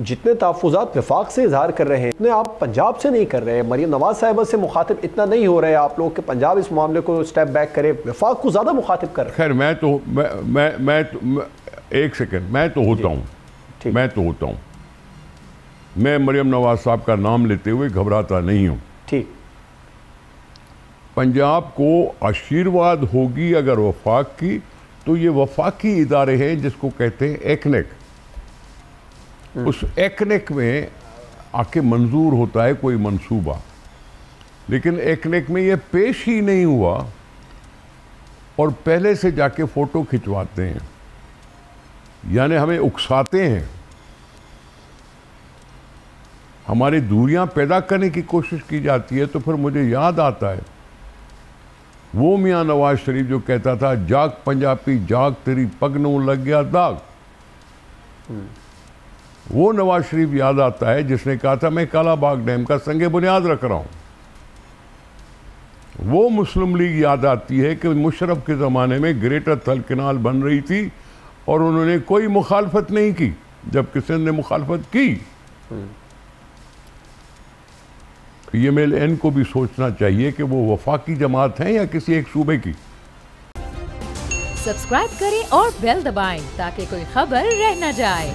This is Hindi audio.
जितने तहफ़्फ़ुज़ात वफाक से इजहार कर रहे हैं उतने आप पंजाब से नहीं कर रहे हैं। मरीम नवाज साहिबा से मुखातिब इतना नहीं हो रहे आप लोग कि पंजाब इस मामले को स्टेप बैक करे, वफाक को ज़्यादा मुखातिब कर रहे हैं। खैर मैं तो एक सेकेंड, मैं तो होता हूँ, मैं मरीम नवाज साहब का नाम लेते हुए घबराता नहीं हूँ। ठीक, पंजाब को आशीर्वाद होगी अगर वफाक की, तो ये वफाकी इदारे हैं जिसको कहते हैं एकनेक। उस एकनेक में आके मंजूर होता है कोई मंसूबा, लेकिन एकनेक में ये पेश ही नहीं हुआ और पहले से जाके फोटो खिंचवाते हैं, यानी हमें उकसाते हैं, हमारी दूरियां पैदा करने की कोशिश की जाती है। तो फिर मुझे याद आता है वो मियाँ नवाज शरीफ जो कहता था, जाग पंजाबी जाग तेरी पगनों लग गया दाग। वो नवाज शरीफ याद आता है जिसने कहा था मैं काला बाग डैम का संगे बुनियाद रख रहा हूं। वो मुस्लिम लीग याद आती है कि मुशर्रफ के ज़माने में ग्रेटर थल कैनाल बन रही थी और उन्होंने कोई मुखालफत नहीं की, जबकि सिंध ने मुखालफत की। PMLN को भी सोचना चाहिए कि वो वफाकी जमात हैं या किसी एक सूबे की। सब्सक्राइब करें और बेल दबाएं ताकि कोई खबर रह न जाए।